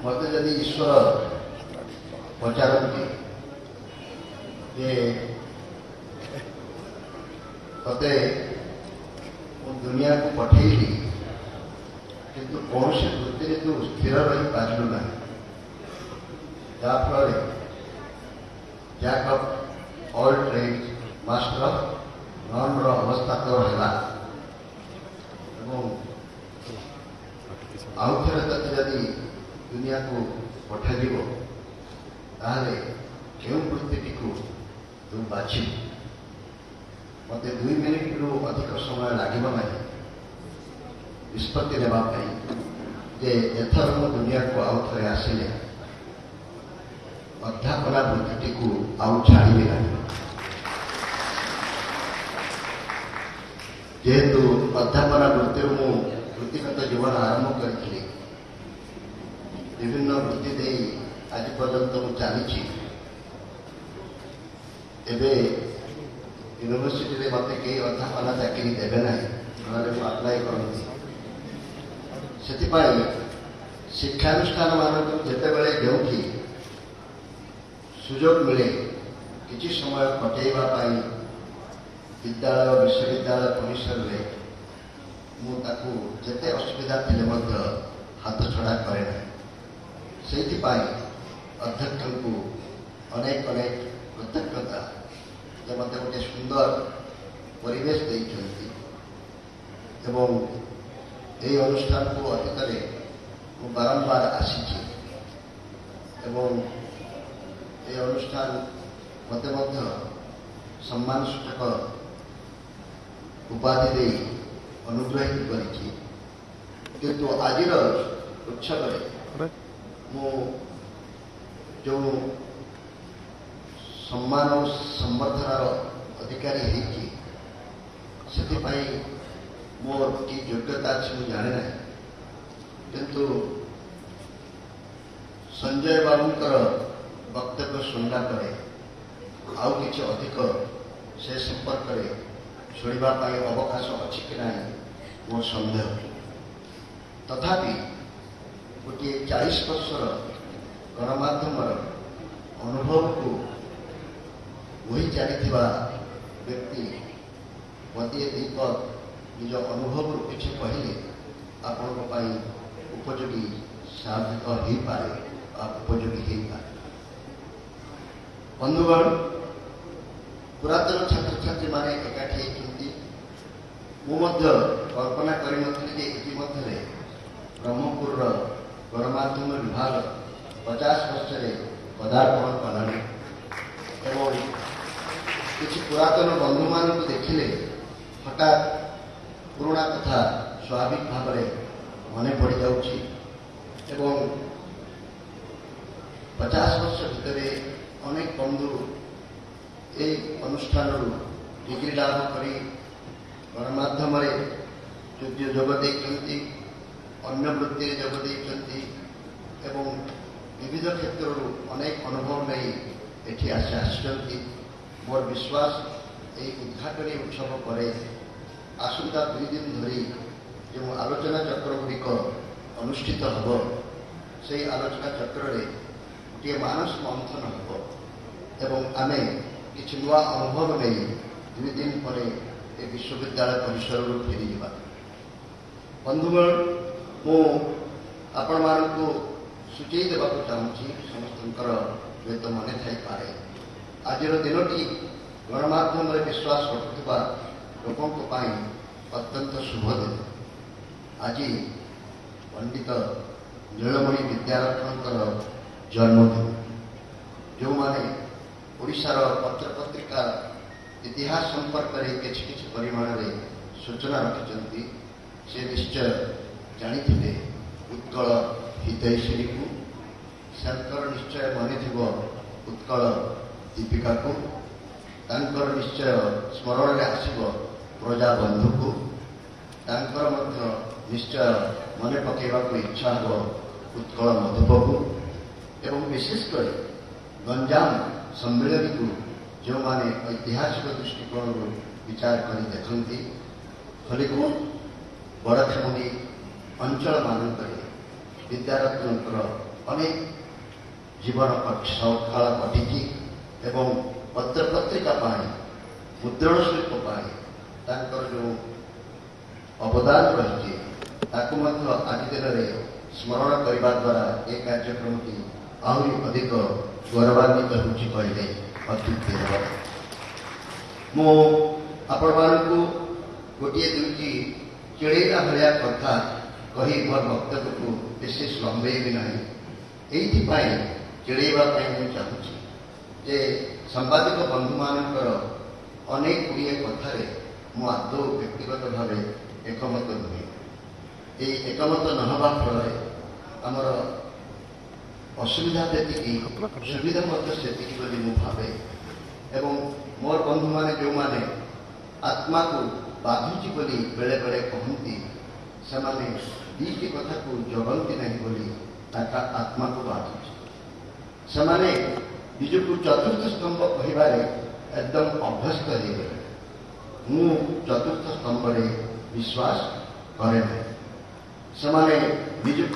मत जदि ईश्वर पचारती जे ते दुनिया को पठेली किंतु कौन से वृत्ति तू स्थिर रही पारू ना जहाँफल jack of all trades master of none अवस्था तो है आउ थे जदि दुनिया को पठाल क्यों वृत्ति को तू बाछ मत 2 मिनिट रु अधिक समय लगे ना निष्पत्ति ने एथर मो दुनिया को आउ थे आसिले अध्यापना वृत्ति को आउ छाड़े ना जेहेतु अध्यापना वृत्ति मु वृत्तिगत जीवन आरंभ करी विभिन्न वृत्ति दे आज पर्यंत मु चली यूनिवर्सिटी मत कई अध्यापना चाकरी देवे ना आप्लाय करती शिक्षानुष्ठान मानक जितेबाला जो सुजोग मिले किसी समय कटेवा विद्यालय विश्वविद्यालय परिसर में मुझे जिते असुविधा थे हाथ छड़ा करे ना से अध्यक्ष को अनेक अनेक कृतज्ञता जे मत गोटे सुंदर परिवेश देते यही अनुष्ठान को अतीत बारंबार आसी अनुष्ठान मत सम्मान सूचक उपाधि दे अनुग्रहित किंतु आज उत्सव मु जो सम्मान और संवर्धनार अधिकारी से मोर कि योग्यता अच्छी मुझे जाने ना किंतु संजय बाबूंकर वक्तव्य शुणला आउ कि अधिक से संपर्क में शुणापी अवकाश अच्छी कि ना मोर सन्देह तथापि गोटे 40 वर्षर गणमाध्यम अनुभव को वही चली व्यक्ति मत दीपक निज अनुभव किसी कहले आपण उपयोगी साबित हो पारे उपयोगी हो पारे बंधुगण पुरातन छात्र छात्री मैंने एकाठी मुझे कल्पना कर ब्रह्मपुर गणमाध्यम विभाग 50 वर्ष पदार्पण कलानी एवं किसी पुरातन बंधु मान देखिले हठात पुराणा कथा स्वाभाविक भाव मन पड़ जाऊँगी 50 वर्ष भितर अनेक बंधु ये अनुष्ठान डिग्री लाभ कर गणमाध्यम जोगदे अन्य वृत्ति जोगदे विविध क्षेत्र अनेक अनुभव नहीं एठी आसी मोर विश्वास ये उद्घाटनी उत्सव पर आसंता 2 दिन धरी जो आलोचना चक्र गुड़िक अनुष्ठित हम से आलोचना चक्र में गोटे मानस मंथन हम आम कि नुआ अनुभव नहीं 2 दिन पर विश्वविद्यालय परिसर फेरी जा बंधुगण मु आपण मानू सूचई देवा चाहूँगी समस्त हुए मन थाईपे आज दिनटी गणमाध्यम विश्वास रखुवा लोकों अत्यंत शुभ दिन आज पंडित नीलमणि विद्यारत्नकर जन्मदिन जो माने ओडिशार पत्र पत्रिका इतिहास संपर्क में किसी परिमाण में सूचना रखिंट से निश्चय जानी उत्कल हितैषी को शंकर निश्चय मनी उत्कल दीपिका को तांकर निश्चय स्मरण में आसब प्रजा बंधु को तांकर निश्चय मन पकेवा इच्छा हो उत्कल मधुप को एवं विशेषकर गंजाम सम्मेलन को जो माने ऐतिहासिक दृष्टिकोण विचार कर देखती खलिकोट बड़खेमुनी अंचल मानक विद्यारत्नकर अनेक जीवन काल कटिची एवं पत्र पत्रिका मुद्रण शिल्प जो अवदान रही आज दिन में स्मरण करने द्वारा ये कार्यक्रम की आहरी अधिक गौरवान्वित होते अत्युक्ति है। मुझे गोटे दुईटी चिड़ेला भाया कथा कही मोर वक्तव्य को विशेष लंबेबी ना ये चिड़ेवाई मुझे चाहूँगी जे सांबादिक बंधु मानकर अनेक गुड़िए कथार आदौ व्यक्तिगत भाव एकमत नुहे। ये एकमत नहवा फल आमर असुविधा जी सुविधा से भावे एवं मोर बंधु माने जो माने आत्मा को बाधुची बोली बेले बेले कहती से दीटी कथा को जगंती नहीं बोली आत्मा को बाधुची से निजक चतुर्थ स्तंभ कहबार एकदम अभ्यस्त हो गए। मु चतुर्थ स्तंभ विश्वास करे से निजक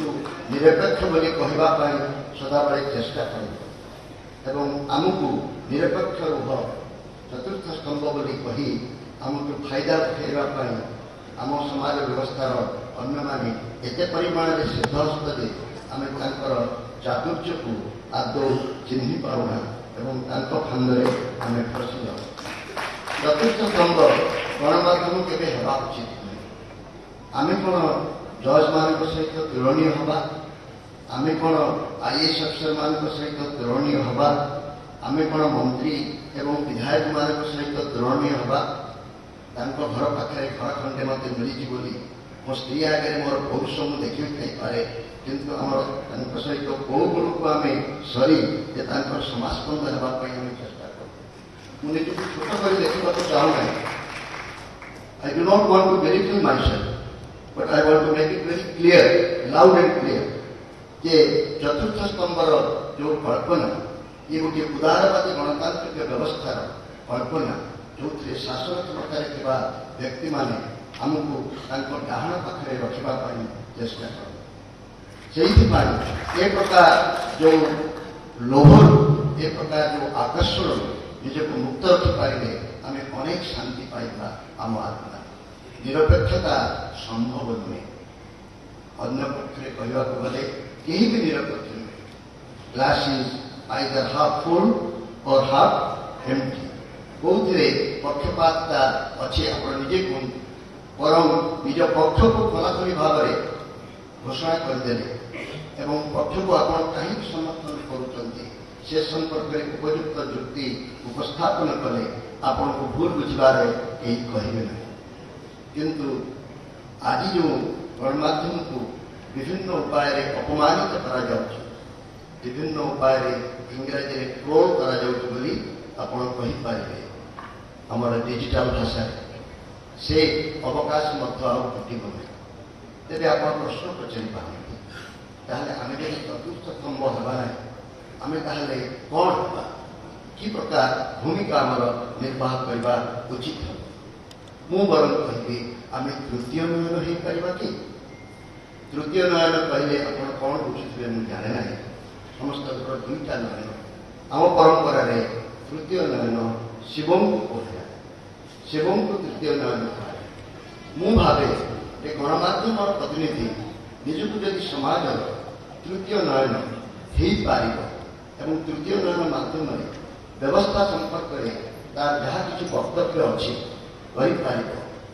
निरपेक्ष बोली कहवाई सदाबले चेष्टा कर आमको निरपेक्ष रुह चतुर्थ स्तंभ बोली कही आमको फायदा उठाइवाई आम समाज व्यवस्थार अन्य माने एते परिमाण में सिद्धहस्त जे आम चातुर्य को आदौ चिन्ह पाऊना एवं फांदे आम फसी जाऊ। चतुर्थ स्तंभ गणमाध्यम केवे हवा उचित नुहे। आम कौन जज मान सहित तुलनीय हवा, आम कौन आईएएस अफिसर मान सहित तुलनीय हवा, आम कौन मंत्री एवं विधायक मान सहित तुलनीय हवा। घर पाखे घर खंडे मत मिली बोली मो स्त्री आगे मोर पौरुष मुझे देखी पारे किंतु आम सहित कौ गुण को आम सरी समाजस्पंद होगापी चेष्टा कर मुझे छोट कर देखा चाहूना। I do not want to verify myself but I want to make it very clear loud and clear जे चतुर्थ स्तंभर जो कल्पना ये गोटे उदारवादी गणतांत्रिक व्यवस्थार कल्पना जो शासन प्रकार व्यक्ति माने आमको डाहाण पाखे रखापी चेष्टा कर ए प्रकार जो लोभर ए प्रकार जो आकर्षण निजक मुक्त रखिपारे आम अनेक शांति पाइबा आम आत्मा निरपेक्षता संभव नुहे। अन्य पक्ष कहवाक गले कहीं भी निरपेक्ष नुहे। Glass is either half full और हाफ एम्प्टी कौथे पक्षपातता अच्छे आप निजे कहते बरं निज पक्ष को खलाखली भाव में घोषणा करदे एवं पक्ष को आप कहीं समर्थन कर संपर्क में उपयुक्त जुक्ति उपस्थापन कले आपन को भूल बुझार कहीं कहे ना। किंतु आज जो गणमाध्यम को विभिन्न उपाय अपमानित करा विभिन्न उपाय इंग्राजी में ट्रोल करा आमर डिजिटल भाषा से अवकाश घटब ना। तेरे आप प्रश्न पचारि पारे आम जब चतुर्थ स्तंभ हवा ना आम ताहले कौन हवा कि प्रकार भूमिका आमर निर्वाह करवा उचित हम मु बरं कहि आम तृतीय नयन हो पार कि तृतीय नयन कहले आप कौन बुझुवे मुझे जाने ना। समस्त दुईटा नयन आम परंपरा रे तृतीय नयन शिव को कह शिव को तृतीय नयन कह मु भावे गणमाध्यम प्रतिनिधि निजक जदि समाज तृतीय नयन हो पार एवं तृतीय नयन माध्यम व्यवस्था संपर्क में तार जहाँ किसी वक्तव्य अच्छी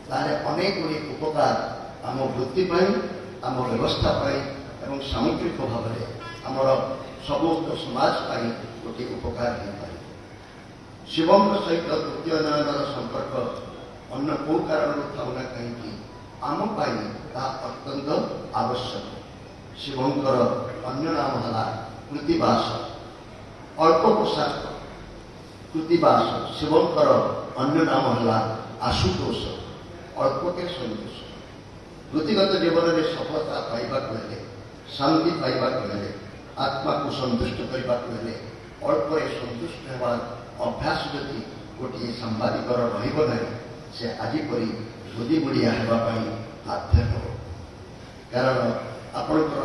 तार अनेक गुड़ी उपकार आम वृत्ति आम व्यवस्था एवं सामग्रिक भाव में आमर समस्त समाज गोटे उपकार हो पाए। शिव सहित तृतीय नयन संपर्क अन्य कौ कारण थाउना कहीं आम अत्यंत आवश्यक। शिवंकर अन्य नाम है कृतिवास अल्प पोशाक कृतिवास शिवंकर अन्य नाम है आशुतोष अल्पके सन्तोष। वृत्तिगत जीवन में सफलता पाइबाक हेले शांति पाइबाक हेले आत्मा को संतुष्ट करने हेले अल्प संतुष्ट होवार अभ्यास जदि गोटे सांबादिकर रहिब नहीं से आज परी बुद्धि बुढ़िया होगापी बाध्य हो। कारण आपणकर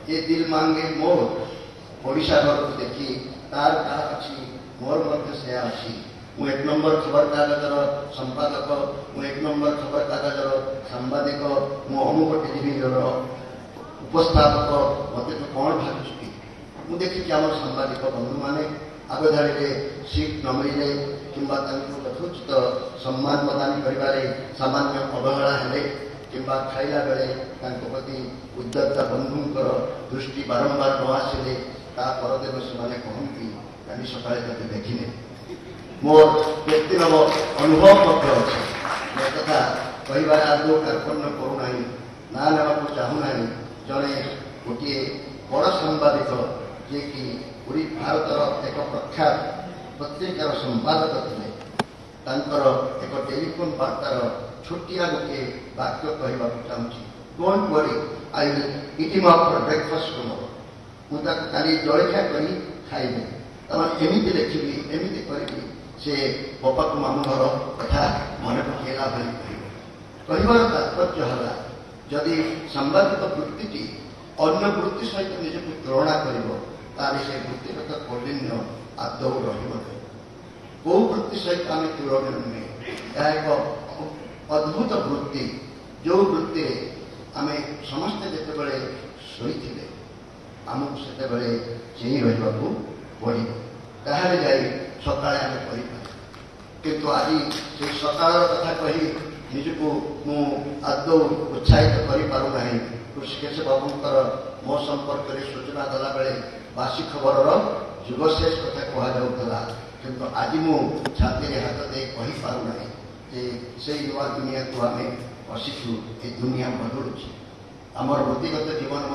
ये दिल मांगे मोर ओडिशा घर को देखी तार कहा अच्छी मोर मध्य से अच्छी मु एक नंबर खबर कागजर संपादक मु एक नंबर खबर कागजर सांबादिक मु अमुक टेलीविजन उपस्थापक मत तो कौन भावी मु देखी आम सांबादिक बंधु मैंने आग धाड़ी सीट न मिले कि यथोचित सम्मान प्रदान कर सामान्य अवहेला हेले कि खाइला बेले प्रति उद्यता बंधुंकर दृष्टि बारंबार न आसिले परदिन से कहती काली सका देखने मोर व्यक्तिगत अनुभव अच्छे मैं कथा कह आदौ कार्पण्य करूना ना ना चाहूना जड़े गोटे बड़ सांबादिक जे कि पूरी भारतर एक प्रख्यात पत्रिकार संपादक थे एक टेलीफोन वार्तार छोटिया गोटे वाक्य कहवा चाहूँगी don't worry I will it him up for breakfast tomorrow मुझे काली जलखिया कर खाइबे एमती लिखी एमती करी से बापा को मामू घर कथा मन पकेला भाई कहवर तात्पर्य है जदि सांबादिक वृत्ति अन्य वृत्ति सहित निजक तुलना कर से वृत्तिगत कौलिन्य आदौ रही वृत्ति सहित आम तुलन नुहे यह एक अद्भुत वृत्ति जो वृत्ति आम समस्ते जिते शोते आमको से चेई रहा पड़ो ताहले जाई सकाଳେ आम किंतु आज से सकाळ कथा कही निजको मु आदौ उत्साहित करूना ऋषिकेश बाबूंकर मो संपर्क में सूचना देला बेले बासी खबर जुगशेष कथा कहला किंतु आज मु छाती हाथ दे कहीपारूना से नुआ दुनिया को आम पशिचु ये दुनिया बदलुची आमर वृत्तिगत जीवन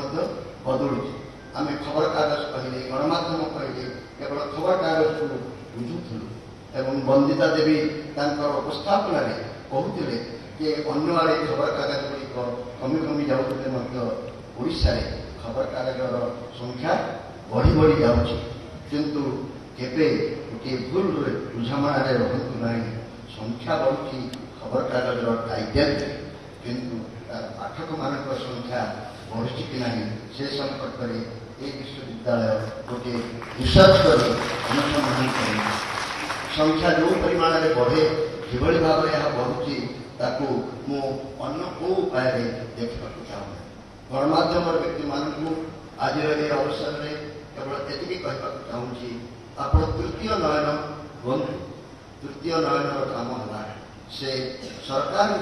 बदलुची आम खबर कागज कहले गणमाध्यम कहले केवल खबर कागज को बुझुलु एवं बंदिता देवी उपस्थापन कहते कि अन्य आड़े खबर कागज गुड़िक कमी कमी जाऊे खबर कागजर संख्या बढ़ी बढ़ी जाऊँगी किंतु केवे गोटे भूल बुझामण रहतु ना संख्या बढ़ुची खबर कागजर टाइटल किंतु पाठक मान संख्या बढ़ुची कि ना से संपर्क में ये विश्वविद्यालय गोटे रिसर्च कर अनुसंधान कर संख्या जो परिमाण में बढ़े किभली भाव में यह बढ़ुची ताकू मु अन्य को उपाय देखा चाहूँ गणमाध्यम व्यक्ति मानू आज अवसर में केवल एति कहवा चाहूँगी आप तृतीय नयन बंधु तृतीय नयन काम है से सरकार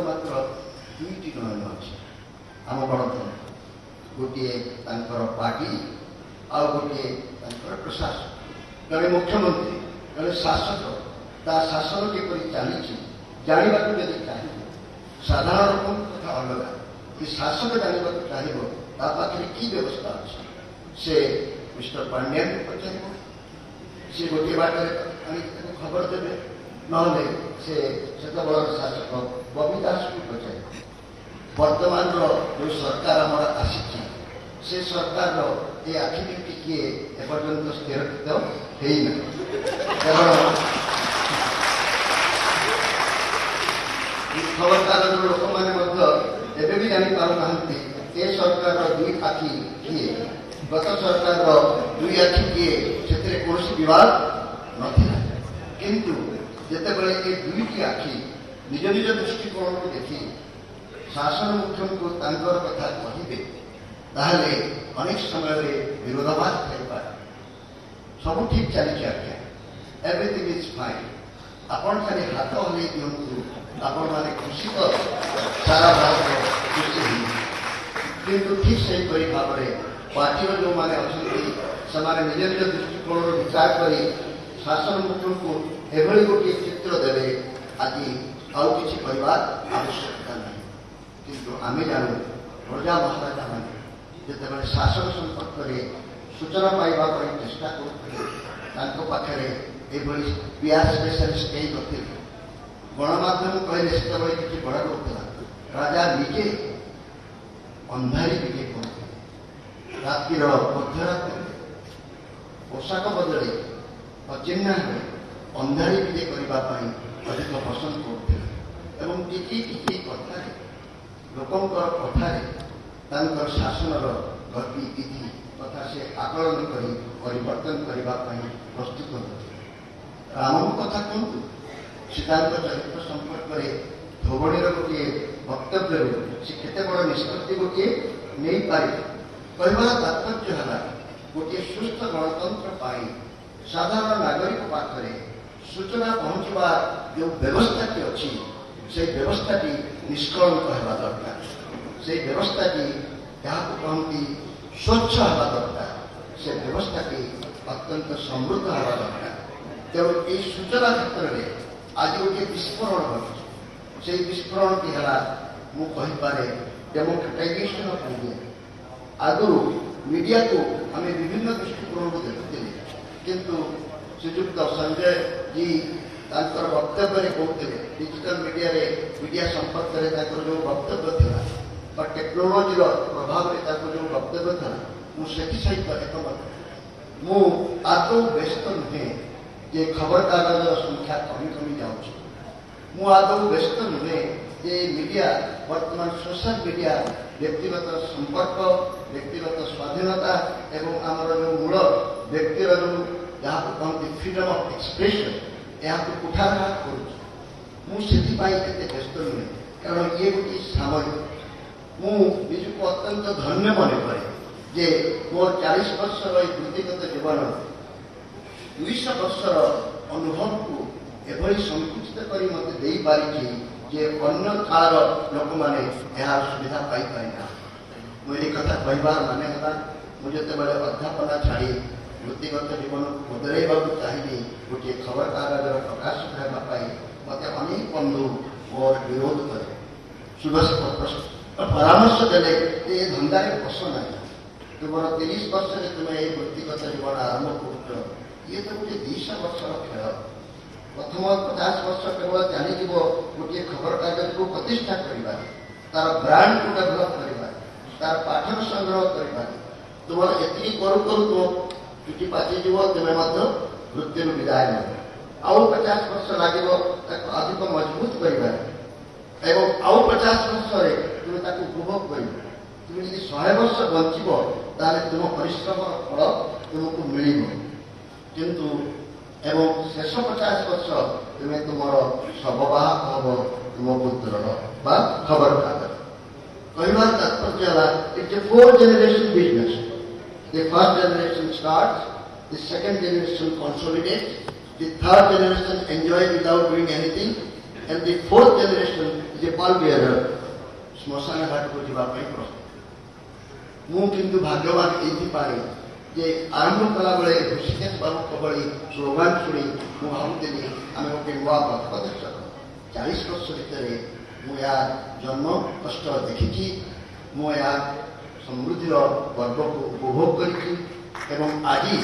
मात्र दुईटी नयन अच्छे आम गणतंत्र गोटे पार्टी आ गोटे प्रशासन जड़े मुख्यमंत्री जड़े शासक ता शासन किपरि चली जानवा जब चाहिए साधारण लोक कथा अलग कि शासक जानवा चाहिए पाखे कि व्यवस्था अच्छे से मिस्टर पांड्यान को पचार सी गोटे बाटे खबर देवे ना से शासक बबी दास को पचार वर्तमान जो सरकार आम आसी से सरकार ये आखिटी किए एपर्यंत स्थिरीकृत होना खबर कागज लोक मैंने भी जापारना ए सरकार दुई आखि किए गत सरकार दुई आखि किए से कौन विवाद नाला किंतु जितेबाला ये दुईटी आखि निज निज दृष्टिकोण को देखी शासन मुख्य को कथा कहे ताहले अनेक समय विरोधाभास थी सब ठीक चली आज्ञा एवरीथिंग इज फाइन आपण खाली हाथ हल्ई दिंतु आपण मैंने खुशी तो सारा भारत खुशी किंतु ठीक से भाव में पार्टी जो मैंने अच्छा निज निज दृष्टिकोण विचार कर शासन मुख्य को एभली गोटे चित्र देवे आज आउ कि आवश्यकता नहीं किंतु आम जानू प्रजा महाराजा मैंने जिते शासन संपर्क में सूचना पाइबापी चेष्टा करते पीआर स्पेशलिस्ट कई नथिले गणमाध्यम कहले से किसी बड़ा रोकला राजा निजे अंधारी बिके करते रातिर मध्यरात पोशाक बदले अचिन्हा अंधारी बिके करने अधिक पसंद करते टिकी टिकी कथार लोकंर कथार शासन गति विधि କଥା ସେ ଆକଳନ କରି ପରିବର୍ତ୍ତନ କରିବା ପାଇଁ ପ୍ରସ୍ତୁତ ହୁଅନ୍ତି। ରାମଙ୍କ କଥା କୁହନ୍ତୁ, ସୀତାଙ୍କ ଚରିତ୍ର ସମ୍ପର୍କରେ ଧୋବଣୀର ଗୋଟିଏ ବକ୍ତବ୍ୟରୁ ସେ କେତେ ବଡ଼ ନିଷ୍ପତ୍ତି ଗୋଟିଏ ନେଇପାରିବେ। କହିବାର ତାତ୍ପର୍ଯ୍ୟ ହେଲା, ଗୋଟିଏ ସୁସ୍ଥ ଗଣତନ୍ତ୍ର ପାଇଁ ସାଧାରଣ ନାଗରିକ ପାଖରେ ସୂଚନା ପହଞ୍ଚିବା ଯେଉଁ ବ୍ୟବସ୍ଥାଟି ଅଛି, ସେହି ବ୍ୟବସ୍ଥାଟି ନିଷ୍କଳଙ୍କ ହେବା ଦରକାର। ସେହି ବ୍ୟବସ୍ଥାଟି ଯାହାକୁ କହନ୍ତି ସ୍ୱଚ୍ଛ ହେବା ଦରକାର। ସେ ବ୍ୟବସ୍ଥାଟି ଅତ୍ୟନ୍ତ ସମୃଦ୍ଧ ହେବା ଦରକାର। ତେଣୁ ଏହି ସୂଚନା କ୍ଷେତ୍ରରେ ଆଜି ଗୋଟିଏ ବିସ୍ଫୋରଣ ଘଟୁଛି। ସେହି ବିସ୍ଫୋରଣଟି ହେଲା, ମୁଁ କହିପାରେ, ଡେମୋକ୍ରାଟାଇଜେସନ ଅଫ୍ ମିଡିଆ। ଆଗରୁ ମିଡିଆକୁ ଆମେ ବିଭିନ୍ନ ଦୃଷ୍ଟିକୋଣରୁ ଦେଖୁଥିଲେ, କିନ୍ତୁ ଶ୍ରୀଯୁକ୍ତ ସଞ୍ଜୟ ଜୀ ତାଙ୍କର ବକ୍ତବ୍ୟରେ କହୁଥିଲେ, ଡିଜିଟାଲ ମିଡିଆ ସମ୍ପର୍କରେ ତାଙ୍କର ଯେଉଁ ବକ୍ତବ୍ୟ ଥିଲା ବା ଟେକ୍ନୋଲୋଜିର ପ୍ରଭାବରେ ତାଙ୍କର ଯେଉଁ ବକ୍ତବ୍ୟ ଥିଲା, ମୁଁ ସେଥି ସହିତ ଏକମତ। ମୁଁ ଆଦୌ ବ୍ୟସ୍ତ ନୁହେଁ ଯେ ଖବରକାଗଜର ସଂଖ୍ୟା କମି କମି ଯାଉଛି। ମୁଁ ଆଦୌ ବ୍ୟସ୍ତ ନୁହେଁ ଯେ ମିଡିଆ ବର୍ତ୍ତମାନ ସୋସିଆଲ ମିଡିଆ ବ୍ୟକ୍ତିଗତ ସମ୍ପର୍କ, ବ୍ୟକ୍ତିଗତ ସ୍ୱାଧୀନତା ଏବଂ ଆମର ଯେଉଁ ମୂଳ ବ୍ୟକ୍ତିର ଯେଉଁ ଯାହାକୁ କହନ୍ତି ଫ୍ରିଡମ୍ ଅଫ୍ ଏକ୍ସପ୍ରେସନ, ଏହାକୁ କୁଠାରଘାତ କରୁଛି। ମୁଁ ସେଥିପାଇଁ ଏତେ ବ୍ୟସ୍ତ ନୁହେଁ, କାରଣ ଇଏ ଗୋଟିଏ ସାମୟିକ। ମୁଁ ନିଜକୁ ଅତ୍ୟନ୍ତ ଧନ୍ୟ ମନେ କରେ ଯେ ମୋର 40 ବର୍ଷର ଏହି ବୃତ୍ତିଗତ ଜୀବନ 200 ବର୍ଷର ଅନୁଭବକୁ ଏଭଳି ସଂକୁଚିତ କରି ମୋତେ ଦେଇପାରିଛି ଯେ ଅନ୍ୟ କାଳର ଲୋକମାନେ ଏହାର ସୁବିଧା ପାଇପାରିନା। ମୁଁ ଏହି କଥା କହିବାର ମାନେ ହେଲା, ମୁଁ ଯେତେବେଳେ ଅଧ୍ୟାପନା ଛାଡ଼ି ବୃତ୍ତିଗତ ଜୀବନକୁ ବଦଳାଇବାକୁ ଚାହିଁଲି, ଗୋଟିଏ ଖବରକାଗଜର ପ୍ରକାଶିତ ହେବା ପାଇଁ ମୋତେ ଅନେକ ବନ୍ଧୁ ମୋର ବିରୋଧ କଲେ, ପରାମର୍ଶ ଦେଲେ ଯେ ଏ ଧନ୍ଦାରେ ପଶ ନାହିଁ। ତୁମର 30 ବର୍ଷରେ ତୁମେ ଏହି ବୃତ୍ତିଗତ ଜୀବନ ଆରମ୍ଭ କରୁଛ, ଇଏ ତ ଗୋଟିଏ 200 ବର୍ଷର ଖେଳ। ପ୍ରଥମ 50 ବର୍ଷ କେବଳ ଚାଲିଯିବ ଗୋଟିଏ ଖବରକାଗଜକୁ ପ୍ରତିଷ୍ଠା କରିବା, ତାର ବ୍ରାଣ୍ଡକୁ ଡେଭଲପ କରିବା, ତାର ପାଠକ ସଂଗ୍ରହ କରିବା। ତୁମର ଏତିକି କରୁ କରୁ ତୁମ ଚୁଟି ପାଚିଯିବ, ତୁମେ ମଧ୍ୟ ବୃତ୍ତିରୁ ବିଦାୟ ନେବ। ଆଉ 50 ବର୍ଷ ଲାଗିବ ତାକୁ ଅଧିକ ମଜବୁତ କରିବାରେ, ଏବଂ ଆଉ 50 ବର୍ଷରେ ତୁମେ ତାକୁ ଉପଭୋଗ କରିବ। ତୁମେ ଯଦି 100 ବର୍ଷ ବଞ୍ଚିବ, ତାହେଲେ ତୁମ ପରିଶ୍ରମର ଫଳ ତୁମକୁ ମିଳିବ। କିନ୍ତୁ ଏବଂ ଶେଷ 50 ବର୍ଷ ତୁମେ ତୁମର ଶବବାହକ ହେବ ତୁମ ପୁତ୍ରର ବା ଖବରକାଗଜ। କହିବାର ତାତ୍ପର୍ଯ୍ୟ ହେଲା, it's a 4 generation business. The first generation starts, the second generation consolidates, the third generation enjoys without doing anything, and the fourth generation is a pallbearer, ଶ୍ମଶାନ ଘାଟକୁ ଯିବା ପାଇଁ ପ୍ରସ୍ତୁତ। ମୁଁ କିନ୍ତୁ ଭାଗ୍ୟବାନ ଏଇଥିପାଇଁ ଯେ ଆରମ୍ଭ କଲାବେଳେ ଋଷିକେଶ ବାବୁଙ୍କ ଭଳି ସ୍ଲୋଗାନ ଶୁଣି ମୁଁ ଭାବୁଥିଲି ଆମେ ଗୋଟେ ନୂଆ ପଥ ପ୍ରଦର୍ଶକ। 40 ବର୍ଷ ଭିତରେ ମୁଁ ଏହା ଜନ୍ମ କଷ୍ଟ ଦେଖିଛି, ମୁଁ ଏହା ସମୃଦ୍ଧିର ପର୍ବକୁ ଉପଭୋଗ କରିଛି। ଏବଂ ଆଜି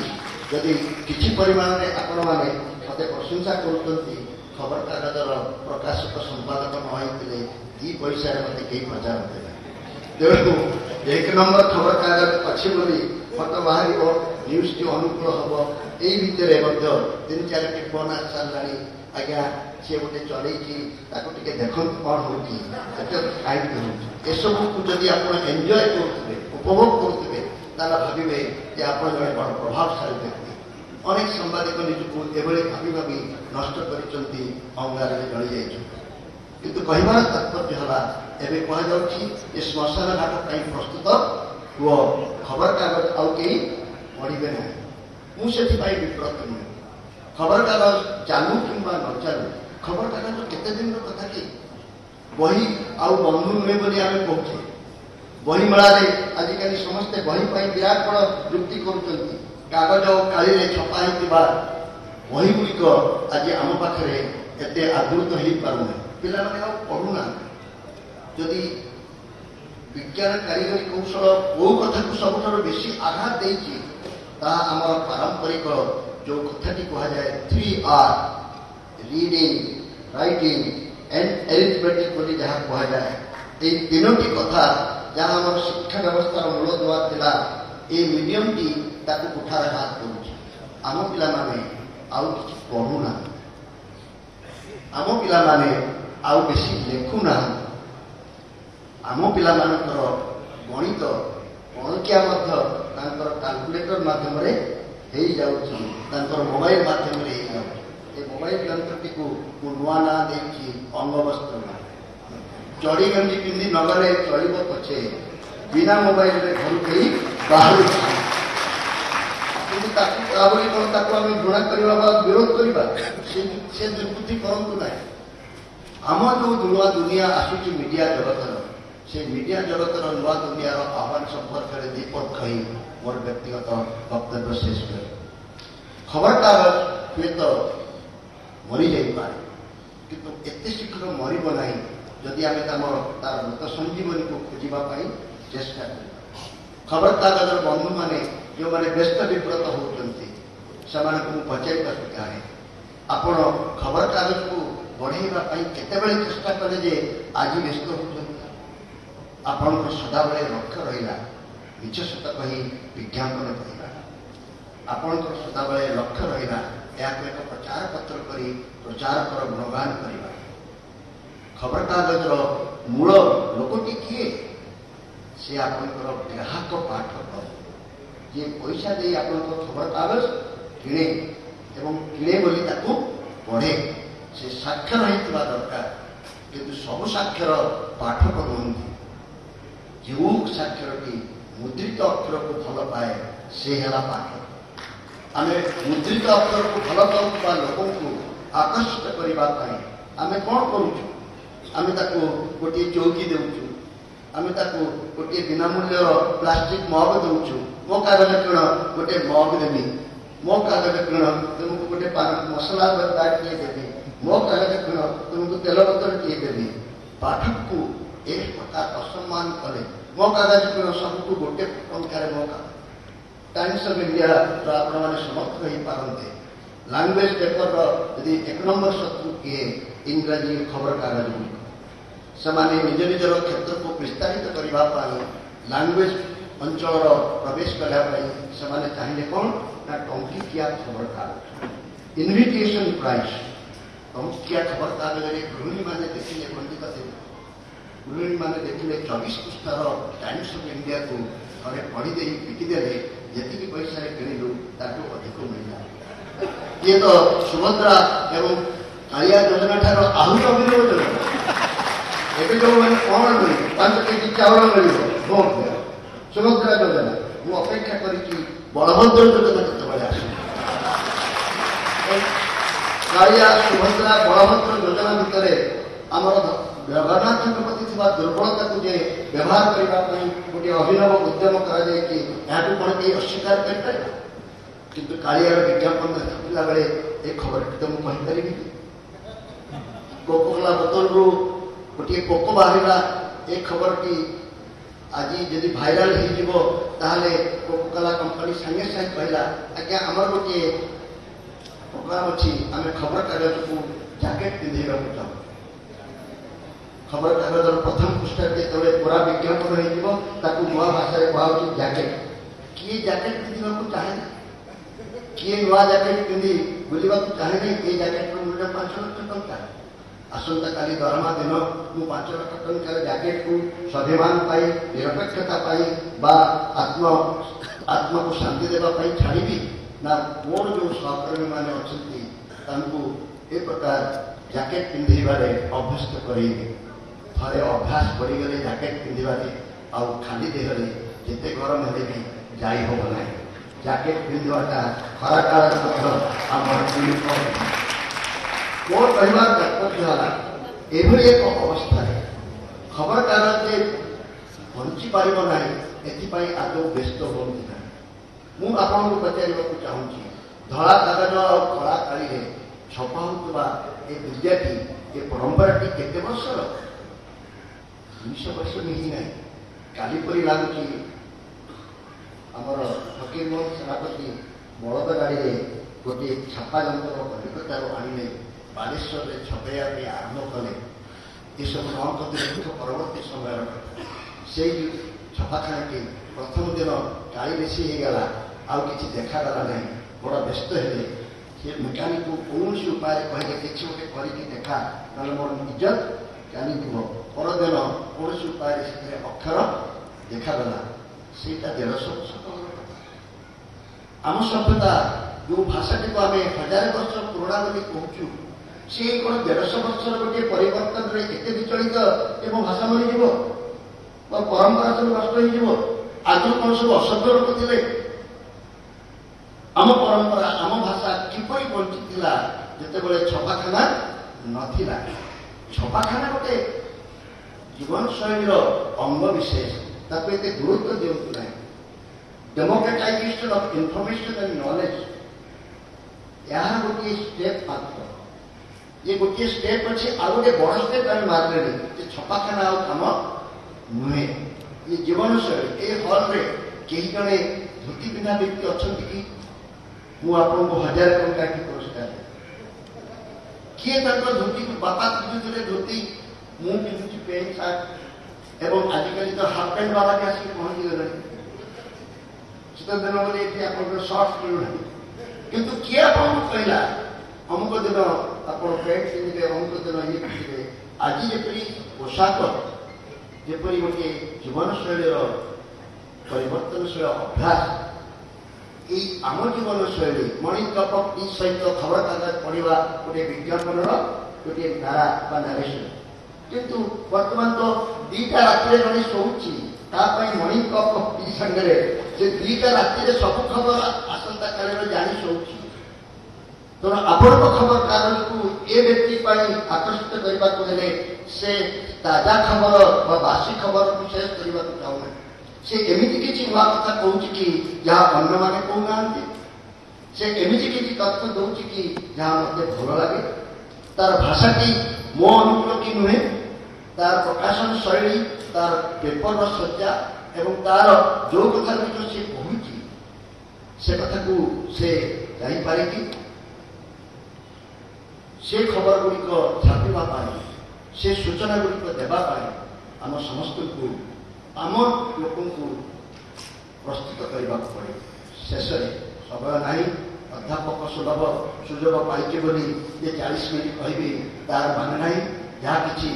ଯଦି କିଛି ପରିମାଣରେ ଆପଣମାନେ ମୋତେ ପ୍ରଶଂସା କରୁଛନ୍ତି, ଖବରକାଗଜର ପ୍ରକାଶକ ସମ୍ପାଦକ ନ ହୋଇଥିଲେ 2 ପଇସାରେ ମୋତେ କେହି ପଚାରନ୍ତି ନାହିଁ। ତେଣୁ 1 ନମ୍ବର ଖବରକାଗଜ ଅଛି ବୋଲି ଫଟୋ ବାହାରିବ, ନ୍ୟୁଜ୍ଟି ଅନୁକୂଳ ହେବ। ଏଇ ଭିତରେ ମଧ୍ୟ 3-4ଟି ଫୋନ୍ ଆସିସାରିଲାଣି, ଆଜ୍ଞା ସିଏ ଗୋଟେ ଚଲେଇଛି, ତାକୁ ଟିକେ ଦେଖନ୍ତୁ କ'ଣ ହେଉଛି, ଏତେ କାହିଁକି ହେଉଛି। ଏସବୁକୁ ଯଦି ଆପଣ ଏନ୍ଜୟ କରୁଥିବେ, ଉପଭୋଗ କରୁଥିବେ, ତାହେଲେ ଭାବିବେ ଯେ ଆପଣ ଜଣେ ବଡ଼ ପ୍ରଭାବଶାଳୀ ବ୍ୟକ୍ତି। ଅନେକ ସାମ୍ବାଦିକ ନିଜକୁ ଏଭଳି ଭାବି ଭାବି ନଷ୍ଟ କରିଛନ୍ତି, ଅଙ୍ଗାରରେ ଜଳିଯାଇଛନ୍ତି। କିନ୍ତୁ କହିବାର ତାତ୍ପର୍ଯ୍ୟ ହେଲା, ଏବେ କୁହାଯାଉଛି ଯେ ଶ୍ମଶାନ ଘାଟ ପାଇଁ ପ୍ରସ୍ତୁତ ହୁଅ, ଖବରକାଗଜ ଆଉ କେହି ପଢ଼ିବେ ନାହିଁ। ମୁଁ ସେଥିପାଇଁ ବିବ୍ରତ ନୁହେଁ। ଖବରକାଗଜ ଚାଲୁ କିମ୍ବା ନ ଚାଲୁ, ଖବରକାଗଜ କେତେ ଦିନର କଥା କି? ବହି ଆଉ ବନ୍ଧୁ ନୁହେଁ ବୋଲି ଆମେ କହୁଛେ। ବହିମେଳାରେ ଆଜିକାଲି ସମସ୍ତେ ବହି ପାଇଁ ବିରାଟ ବଡ଼ ଯୁକ୍ତି କରୁଛନ୍ତି। କାଗଜ ଓ କାଳିରେ ଛପା ହୋଇଥିବା ବହିଗୁଡ଼ିକ ଆଜି ଆମ ପାଖରେ ଏତେ ଆଦୃତ ହୋଇପାରୁନାହିଁ। ପିଲାମାନେ ଆଉ ପଢ଼ୁନାହାନ୍ତି। ଯଦି ବିଜ୍ଞାନ କାରିଗରୀ କୌଶଳ କୋଉ କଥାକୁ ସବୁଠାରୁ ବେଶୀ ଆଘାତ ଦେଇଛି, ତାହା ଆମର ପାରମ୍ପରିକ ଯେଉଁ କଥାଟି କୁହାଯାଏ 3R, reading, writing and arithmetic ବୋଲି ଯାହା କୁହାଯାଏ, এই 3ଟି କଥା ଯାହା ଆମର ଶିକ୍ଷା ବ୍ୟବସ୍ଥାର ମୂଳଦୁଆ ଥିଲା, এই ମିଡିୟମଟି ତାକୁ କୁଠାରଘାତ କରୁଛି। ଆମ ପିଲାମାନେ ଆଉ କିଛି ପଢ଼ୁନାହାନ୍ତି, ଆମ ପିଲାମାନେ ଆଉ ବେଶୀ ଲେଖୁନାହାନ୍ତି। ଆମ ପିଲାମାନଙ୍କର ଗଣିତ ପଣକିଆ ମଧ୍ୟ ତାଙ୍କର କାଲକୁଲେଟର ମାଧ୍ୟମରେ ହେଇଯାଉଛି, ତାଙ୍କର ମୋବାଇଲ ମାଧ୍ୟମରେ ହେଇଯାଉଛି। ଏ ମୋବାଇଲ ଯନ୍ତ୍ରଟିକୁ ମୁଁ ନୂଆ ନାଁ ଦେଇଛି ଅଙ୍ଗବସ୍ତ୍ର। ଚଢ଼ି ଗଞ୍ଜି ପିନ୍ଧି ନଗଲେ ଚଳିବ ପଛେ, ବିନା ମୋବାଇଲରେ ଘରୁ କେହି ବାହାରୁଛି। କିନ୍ତୁ ତାକୁ ତାପରେ କ'ଣ ତାକୁ ଆମେ ଘୃଣା କରିବା ବା ବିରୋଧ କରିବା, ସେ ଦୁର୍ବୁଦ୍ଧି କରନ୍ତୁ ନାହିଁ। ଆମ ଯେଉଁ ନୂଆ ଦୁନିଆ ଆସୁଛି ମିଡିଆ ଜଗତର, ସେ ମିଡିଆ ଜଗତର ନୂଆ ଦୁନିଆର ଆହ୍ୱାନ ସମ୍ପର୍କରେ ଦୀପକ କହି ମୋର ବ୍ୟକ୍ତିଗତ ବକ୍ତବ୍ୟ ଶେଷ କରେ। ଖବରକାଗଜ ହୁଏତ ମରିଯାଇପାରେ, କିନ୍ତୁ ଏତେ ଶୀଘ୍ର ମରିବ ନାହିଁ ଯଦି ଆମେ ତାର ମୃତ ସଞ୍ଜୀବନୀକୁ ଖୋଜିବା ପାଇଁ ଚେଷ୍ଟା କରିବା। ଖବରକାଗଜର ବନ୍ଧୁମାନେ ଯେଉଁମାନେ ବ୍ୟସ୍ତ ବିବ୍ରତ ହେଉଛନ୍ତି, ସେମାନଙ୍କୁ ମୁଁ ପଚାରିବାକୁ ଚାହେଁ, ଆପଣ ଖବରକାଗଜକୁ ବଢ଼େଇବା ପାଇଁ କେତେବେଳେ ଚେଷ୍ଟା କଲେ ଯେ ଆଜି ବ୍ୟସ୍ତ ହେଉଛନ୍ତି? ଆପଣଙ୍କର ସଦାବେଳେ ଲକ୍ଷ୍ୟ ରହିଲା ମିଛ ସତ କହି ବିଜ୍ଞାପନ କରିବା। ଆପଣଙ୍କର ସଦାବେଳେ ଲକ୍ଷ୍ୟ ରହିଲା ଏହାକୁ ଏକ ପ୍ରଚାର ପତ୍ର କରି ପ୍ରଚାରକର ଗୁଣଗାନ କରିବା। ଖବରକାଗଜର ମୂଳ ଲୋକଟି କିଏ? ସେ ଆପଣଙ୍କର ଗ୍ରାହକ ପାଠକ, ଯିଏ ପଇସା ଦେଇ ଆପଣଙ୍କ ଖବରକାଗଜ କିଣେ ଏବଂ କିଣେ ବୋଲି ତାକୁ ପଢ଼େ। ସେ ସାକ୍ଷର ହେଇଥିବା ଦରକାର, କିନ୍ତୁ ସବୁ ସାକ୍ଷର ପାଠକ ନୁହନ୍ତି। ଯେଉଁ ସାକ୍ଷରଟି ମୁଦ୍ରିତ ଅକ୍ଷରକୁ ଭଲ ପାଏ ସେ ହେଲା ପାଠକ। ଆମେ ମୁଦ୍ରିତ ଅକ୍ଷରକୁ ଭଲ ପାଉଥିବା ଲୋକଙ୍କୁ ଆକର୍ଷିତ କରିବା ପାଇଁ ଆମେ କ'ଣ କରୁଛୁ? ଆମେ ତାକୁ ଗୋଟିଏ ଚୌକି ଦେଉଛୁ, ଆମେ ତାକୁ ଗୋଟିଏ ବିନା ମୂଲ୍ୟର ପ୍ଲାଷ୍ଟିକ ମଗ ଦେଉଛୁ। ମୋ କାଗଜ କିଣ, ଗୋଟେ ମଗ ଦେବି। ମୋ କାଗଜ କିଣ, ତୁମକୁ ଗୋଟେ ମସଲା ବ୍ୟାଗଟିଏ ଦେବି। ମୋ କାଗଜ କିଣ, ତୁମକୁ ତେଲ ବୋତଲଟିଏ ଦେବି। ପାଠକକୁ ଏ ପ୍ରକାର ଅସମ୍ମାନ କଲେ, ମୋ କାଗଜ କିଣ, ସବୁକୁ ଗୋଟେ ଟଙ୍କାରେ ମୋ କାଗଜ। ଟାଇମ୍ସ ଅଫ୍ ଇଣ୍ଡିଆର ଆପଣମାନେ ସମର୍ଥ ହେଇପାରନ୍ତେ। ଲାଙ୍ଗୁଏଜ ପେପରର ଯଦି 1 ନମ୍ବର ଶତ୍ରୁ କିଏ? ଇଂରାଜୀ ଖବରକାଗଜଗୁଡ଼ିକ। ସେମାନେ ନିଜ ନିଜର କ୍ଷେତ୍ରକୁ ବିସ୍ତାରିତ କରିବା ପାଇଁ ଲାଙ୍ଗୁଏଜ ଅଞ୍ଚଳର ପ୍ରବେଶ କରିବା ପାଇଁ ସେମାନେ ଚାହିଁଲେ କ'ଣ ନା ଟଙ୍କିକିଆ ଖବରକାଗଜ, ଇନଭିଟେସନ ପ୍ରାଇସ୍। ଟଙ୍କିଆ ଖବରକାଗଜରେ ଗୃହିଣୀମାନେ ଦେଖିଲେ ଖଣ୍ଡିତ ଦେବେ। ଗୃହିଣୀମାନେ ଦେଖିଲେ 24 ପୃଷ୍ଠାର ଟାଇମ୍ସ ଅଫ୍ ଇଣ୍ଡିଆକୁ ଥରେ ପଢ଼ିଦେଇ ପିଟିଦେଲେ ଯେତିକି ପଇସାରେ କିଣିଲୁ ତାଠୁ ଅଧିକ ମିଳିଲା। ଇଏ ତ ସୁଭଦ୍ରା ଏବଂ କାଳିଆ ଯୋଜନା ଠାରୁ ଆହୁରି ଅଭିନବ ଯୋଜନା। ଏବେ ଯେଉଁମାନେ କ'ଣ ମିଳିବ, 5 କେଜି ଚାଉଳ ମିଳିବ, ଭୋଟ ଦେବ। ସୁଭଦ୍ରା ଯୋଜନା, ମୁଁ ଅପେକ୍ଷା କରିଛି ବଳଭଦ୍ର ଯୋଜନା କେତେବେଳେ ଆସିବ। କାଳିଆ, ସୁଭଦ୍ରା, ବଳଭଦ୍ର ଯୋଜନା ଭିତରେ ଆମର ଜଗନ୍ନାଥଙ୍କ ପ୍ରତି ଥିବା ଦୁର୍ବଳତାକୁ ଯେ ବ୍ୟବହାର କରିବା ପାଇଁ ଗୋଟିଏ ଅଭିନବ ଉଦ୍ୟମ କରାଯାଇଛି, ଏହାକୁ କ'ଣ କେହି ଅସ୍ୱୀକାର କରିପାରିବ? କିନ୍ତୁ କାଳିଆର ବିଜ୍ଞାପନ ଛାପିଲା ବେଳେ ଏ ଖବରଟି ତ ମୁଁ କହିପାରିବି। କୋକାକୋଲା ବୋତଲରୁ ଗୋଟିଏ ପୋକ ବାହାରିଲା, ଏ ଖବରଟି ଆଜି ଯଦି ଭାଇରାଲ ହେଇଯିବ ତାହେଲେ କୋକାକୋଲା କମ୍ପାନୀ ସାଙ୍ଗେ ସାଙ୍ଗେ କହିଲା, ଆଜ୍ଞା ଆମର ଗୋଟିଏ ପ୍ରୋଗ୍ରାମ ଅଛି, ଆମେ ଖବରକାଗଜକୁ ଜ୍ୟାକେଟ ପିନ୍ଧେଇବାକୁ ଚାହୁଁ। ଖବରକାଗଜର ପ୍ରଥମ ପୃଷ୍ଠାରେ ଯେତେବେଳେ ପୁରା ବିଜ୍ଞାପନ ହେଇଯିବ, ତାକୁ ନୂଆ ଭାଷାରେ କୁହାଯାଉଛି ଜ୍ୟାକେଟ। କିଏ ଜ୍ୟାକେଟ ପିନ୍ଧିବାକୁ ଚାହେଁ? କିଏ ନୂଆ ଜ୍ୟାକେଟ ପିନ୍ଧି ବୁଲିବାକୁ ଚାହେଁନି? ଏଇ ଜ୍ୟାକେଟର ମୂଲ୍ୟ 5 ଲକ୍ଷ ଟଙ୍କା। ଆସନ୍ତାକାଲି ଦରମା ଦିନ ମୁଁ 5 ଲକ୍ଷ ଟଙ୍କାର ଜ୍ୟାକେଟକୁ ସ୍ୱାଭିମାନ ପାଇଁ, ନିରପେକ୍ଷତା ପାଇଁ ବା ଆତ୍ମକୁ ଶାନ୍ତି ଦେବା ପାଇଁ ଛାଡ଼ିବି, ନା ମୋର ଯେଉଁ ସହକର୍ମୀମାନେ ଅଛନ୍ତି ତାଙ୍କୁ ଏ ପ୍ରକାର ଜ୍ୟାକେଟ ପିନ୍ଧେଇବାରେ ଅଭ୍ୟସ୍ତ କରେଇବି। ଥରେ ଅଭ୍ୟାସ କରିଗଲେ ଜ୍ୟାକେଟ ପିନ୍ଧିବାରେ, ଆଉ ଖାଲି ଦେହରେ ଯେତେ ଗରମ ହେଲେ ବି ଯାଇ ହେବ ନାହିଁ। ଜ୍ୟାକେଟ ପିନ୍ଧିବାଟା ଖରା କାଳରେ ମଧ୍ୟ ଆମର ମୋର କହିବାର ତାତ୍ପର୍ଯ୍ୟ ହେଲା, ଏଭଳି ଏକ ଅବସ୍ଥାରେ ଖବରକାଗଜ ବଞ୍ଚିପାରିବ ନାହିଁ, ଏଥିପାଇଁ ଆଦୌ ବ୍ୟସ୍ତ ହୁଅନ୍ତି ନାହିଁ। ମୁଁ ଆପଣଙ୍କୁ ପଚାରିବାକୁ ଚାହୁଁଛି, ଧଳା କାଗଜ ଆଉ କଳା କାଳିରେ ଛପା ହେଉଥିବା ଏ ବିଦ୍ୟାଟି, ଏ ପରମ୍ପରାଟି କେତେ ବର୍ଷର? 200 ବର୍ଷ ନେଇ ନାହିଁ। କାଲି ପରି ଲାଗୁଛି ଆମର ଫକୀରମୋହନ ସେନାପତି ବଳଦ ଗାଡ଼ିରେ ଗୋଟିଏ ଛାପା ଯନ୍ତ୍ର କଲିକତାରୁ ଆଣିଲେ, ବାଲେଶ୍ୱରରେ ଛପେଇବା ପାଇଁ ଆରମ୍ଭ କଲେ। ଏସବୁ ନକତିରଥ ପରବର୍ତ୍ତୀ ସମୟର ସେଇ ଛପାଖାନାଟି ପ୍ରଥମ ଦିନ କାଳି ବେଶୀ ହେଇଗଲା, ଆଉ କିଛି ଦେଖାଗଲା ନାହିଁ। ବଡ଼ ବ୍ୟସ୍ତ ହେଲେ। ସେ ମେକାନିକକୁ କୌଣସି ଉପାୟରେ କହିଲେ, କିଛି ଗୋଟେ କରିକି ଦେଖା, ନହେଲେ ମୋର ଇଜ୍ଜତ ଚାଲିଯିବ। ପରଦିନ କୌଣସି ଉପାୟରେ ସେଥିରେ ଅକ୍ଷର ଦେଖାଗଲା। ସେଇଟା 150 ବର୍ଷ ତଳର କଥା। ଆମ ସଭ୍ୟତା ଯେଉଁ ଭାଷାଟିକୁ ଆମେ 1000 ବର୍ଷ ପୁରୁଣା ବୋଲି କହୁଛୁ, ସିଏ କ'ଣ 150 ବର୍ଷର ଗୋଟିଏ ପରିବର୍ତ୍ତନରେ ଏତେ ବିଚଳିତ ଯେ ମୋ ଭାଷା ମରିଯିବ, ମୋ ପରମ୍ପରା ସବୁ ନଷ୍ଟ ହେଇଯିବ? ଆଗରୁ କ'ଣ ସବୁ ଅସଭ୍ୟ ଲୋକ ଥିଲେ? ଆମ ପରମ୍ପରା, ଆମ ଭାଷା କିପରି ବଞ୍ଚିଥିଲା ଯେତେବେଳେ ଛପାଖାନା ନଥିଲା? ଛପାଖାନା ଗୋଟେ ଜୀବନଶୈଳୀର ଅଙ୍ଗ ବିଶେଷ, ତାକୁ ଏତେ ଗୁରୁତ୍ୱ ଦିଅନ୍ତୁ ନାହିଁ। ଡେମୋକ୍ରାଟାଇଜେସନ୍ ଅଫ୍ ଇନଫର୍ମେସନ୍ ଆଣ୍ଡ ନଲେଜ, ଏହାର ଗୋଟିଏ ଷ୍ଟେପ୍ ମାତ୍ର। ये गोटे स्टेप अच्छे आ गए बड़ स्टेप आम मारे जे छपाखाना आ कम नुहे। ये जीवनशैली ए हल रे कई जड़े धोती पिंधा व्यक्ति अच्छा कि मुझे 1000 टंका की पुरस्कार किए धोती को बापा पिंधुते धोती मुझे पिंधुची पैंट सार्ट एवं आजिकल तो हाफ पैंट वाला भी आसिक पहुंची गले शीत दिन बोले आप सर्ट मिलूना कितु किए आपको कहला अमुक दिन आप पैंट पिंधे अमुक दिन ये पिंधे। आज जपरी पोशाक जपरी गोटे जीवनशैलीर परिवर्तनशील अभ्यास ये आम जीवनशैली मॉर्निंग कप ऑफ टी सहित खबर कागज पढ़ा गोटे विज्ञापन गोटे नारा बा नारेशन किंतु वर्तमान तो 2टा राति जड़े शोची मॉर्निंग कप ऑफ टी सागर से 2टा राति सब खबर आसंता काल जानी शोची तेणु आपण खबर कागज को ए व्यक्ति आकर्षित करने से ताजा खबर बासी खबर को शेष करने चाहूना से एमती किसी नुआ कथा कहूँ कि जहाँ अन्य मैंने कहूना से एमती किसी तथ्य दौर कि जहाँ मत भल लगे तार भाषाटी मो अनुकूल कि नुहे तार प्रकाशन शैली तार पेपर सज्जा एवं तार जो कथा गुड़ से कहूँ से कथा को से जापे कि से खबर गुड़िक छापा से सूचना गुड़िक देवाई आम समस्त को आम लोक प्रस्तुत करने पड़े। शेष समय ना अध्यापक सुलभ सुजोग पाइचे बोली ये 40 मिनिट कहि तार मान ना जहाँ कि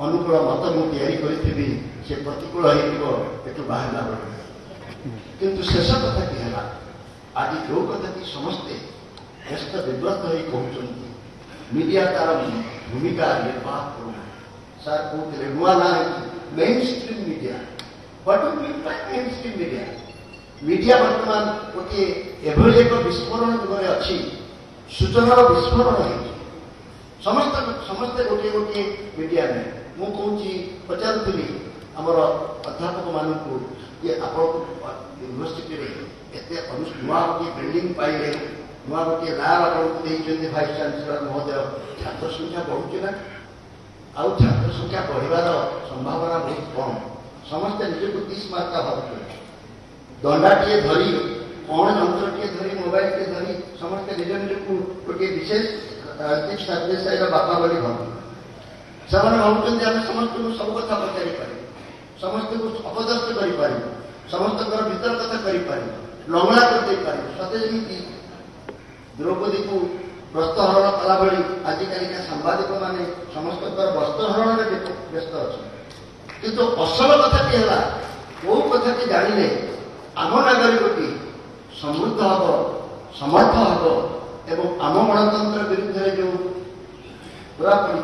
अनुकूल मत मुझे करी से प्रतिकूल होटू बाहर किंतु शेष कथा कि है आज जो कथा कि समस्ते व्यस्त विव्रत हो कहते मीडिया तार भूमिका निर्वाह करूना सार कहते नुआ ना main stream media what do mean by main stream media media वर्तमान गोटे एभली एक विस्फोरण जुगे अच्छी सूचनार विस्फोरण है समस्त समस्ते गोटे गोटे मीडिया में मु कहूँ पचारूली आमर अध्यापक मानक ये आप यूनिवर्सिटी एत नुआ गोटे बिल्डिंग पाइले नुआ गोटे लैब आपको भाइस चांसेलर महोदय छात्र संख्या बढ़ुची ना आउ छात्र संख्या बढ़वार संभावना बहुत कम समस्ते निजक 30 मार्क भावुँ दंडाटे धरी कौन यंत्रटे धरी मोबाइल टे धरी समस्ते निज निज को गोटे विशेष राजनीतिक साजिश बापा बोली भावुँ से भावुँ आम समस्त को सब कथा पचारि पार समस्त को अपदस्थ कर समस्त भीतर कथा कर लंगड़ा कर सते जमी द्रौपदी को वस्त्रहरण कला भली आजिकालिका सांबादिक माने समस्त वस्त्रहरण में व्यस्त अच्छे किंतु असल कथाटी है वो कथाटी जानिले आम नागरिकटी समृद्ध हम समर्थ हम एवं आम गणतंत्र विरुद्ध जो पूरा पड़ी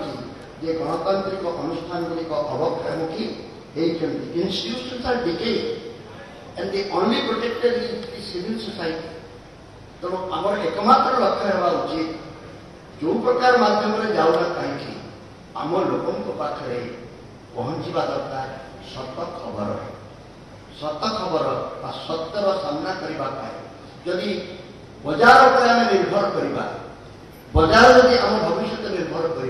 जे गणतांत्रिक अनुष्ठान गुड़िक अवक्षमुखी institutions are decay and they only protected is the civil society. तेणु आमर एकमात्र लक्ष्य होगा उचित जो प्रकार माध्यम जाऊना कहीं आम लोकों पाखे पहुंचवा दरकार सत खबर सत्यर सामना करने जदि बजार पर आम निर्भर करवा बजार जदि आम भविष्य निर्भर कर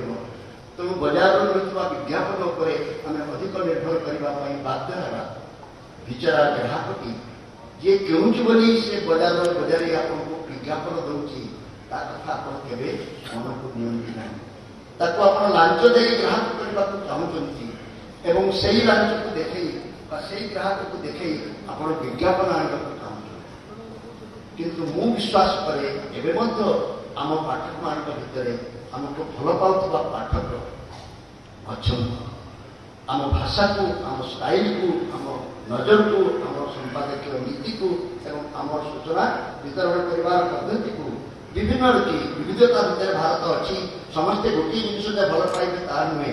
तेणु बजार मिलूा विज्ञापन उपर आम अधिक निर्भर करने बाध्य है विचारा ग्राहकटी जे क्यों बोली से बजार बजारी आपको विज्ञापन दूसरी कथा आप मन को नियंती ना लांच दे ग्राहक करने को चाहते एवं से लांच को देखे ग्राहक को देखे आप विज्ञापन आने को चाहते किंतु मु विश्वास करे एवं आम पाठक मान भितर आमको भल पाउथबा पाठक अच्छा आम भाषा को आम स्टाइल को आम नजर को आम संपादकीय नीति को एवं आम सूचना वितरण करने पद्धति को विभिन्न रीति विविधता भितर भारत अच्छी समस्ते गोटे जिनसे भल पाइबे ता नुहे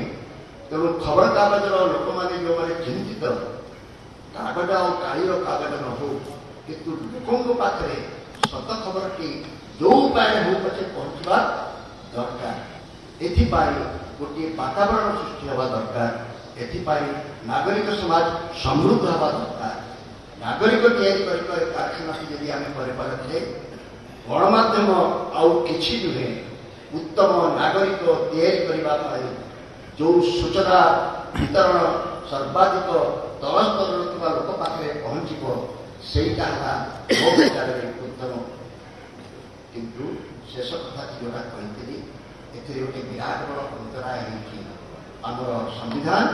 तेणु खबर कागज लोक मैंने जो मैंने चिंतित कागज और कालीर कागज न हो किंतु लोकों पाखे सत खबर टी जो उपाय हो पचे पहुंचवा दरकार एथिपाई गोटे वातावरण सृष्टि हवा दरकार एथिपाई नागरिक समाज समृद्ध हवा दरकार नागरिक तैयारी कारखाना यदि आम करे गणमाध्यम आउ किछि नुहे उत्तम नागरिक तैयारी करने जो सूचना वितरण सर्वाधिक तल स्तर लोक पाखे पहुंचब सेटा मो विचार उत्तम किंतु शेष कथा जोटा कही ए गोटे विराट बड़ अंतराय होमर संविधान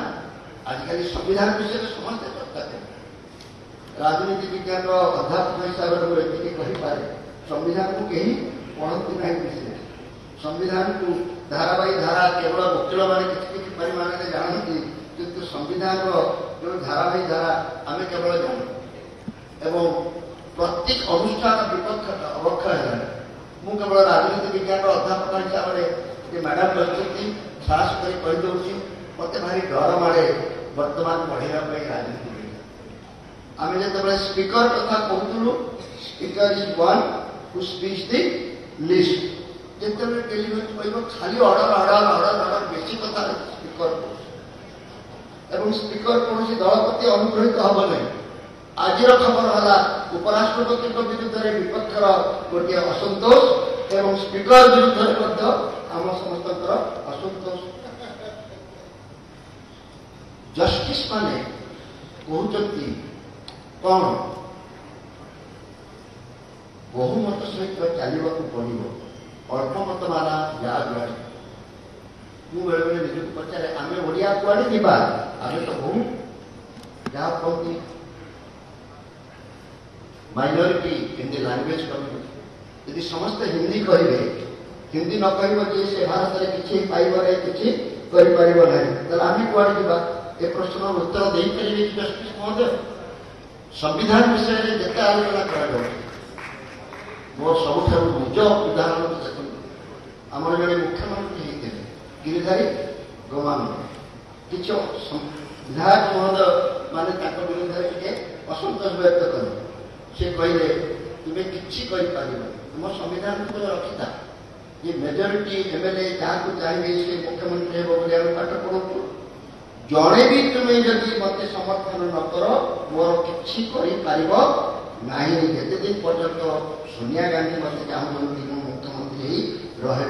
आजिकल संविधान विषय समस्त चर्चा कर राजनीति विज्ञान अध्यापक हिसाब से ये कहीपे संविधान को कहीं पढ़ती ना विषय संविधान को धारा बाई धारा केवल वकील मैंने किसी परिमाण में जानती किंतु संविधान जो धारा बाई धारा आम केवल जानू एवं प्रत्येक अनुष्ठान विपक्ष अवक्षय है मु केवल राजनीति विज्ञान अध्यापक हिसाब से मैडम बच्ची साहस कर कहीदे मत भारी डर मारे बर्तमान पढ़ाई राजनीति विज्ञान आम जो स्पीकर कथा कहूँ speaker is one who speech the list जिते टेलीविजन कह खाली अर्डर अर्डर अर्डर अर्डर बेसी कथा स्पीकर एवं स्पीकर कौन दल प्रति अनुग्रहित हम नहीं आज खबर है उपराष्ट्रपति विरुद्ध में विपक्षर गोटे असंतोष एवं स्पीकर विरुद्ध आम समस्त असंतोष जस्टिस माने कहते कौन बहुमत सहित चलने पड़ो अल्प मत मारा या जुआड़े मुझे बेले निजी पचारे आम ओडिया कुआड़े जीवा आम तो बहु जहाँ कहती minority in the language community यदि समस्त हिंदी कहे हिंदी न कह से भारत में किसी पाइबारे किसी कर आम कुआड़े जीवा ए प्रश्न उत्तर दे पारे जस्टिस महोदय संविधान विषय में जिते आलोचना कर मोर सबुठ निज उदाहरण देखते आम जड़े मुख्यमंत्री होते गिरिधारी गौमानंद किसी विधायक महोदय माने विरुद्ध टे असंतोष व्यक्त कले से कहले तुम्हें किसी तुम संविधान को रखी था ये मेजोरिटी एमएलए जहाँ चाहिए से मुख्यमंत्री हे पाठ पढ़ू जड़े भी तुम्हें जदि मत समर्थन न कर मोर कि नहीं जिते दिन पर्यंत सोनिया गांधी मत चाहती मुख्यमंत्री रहे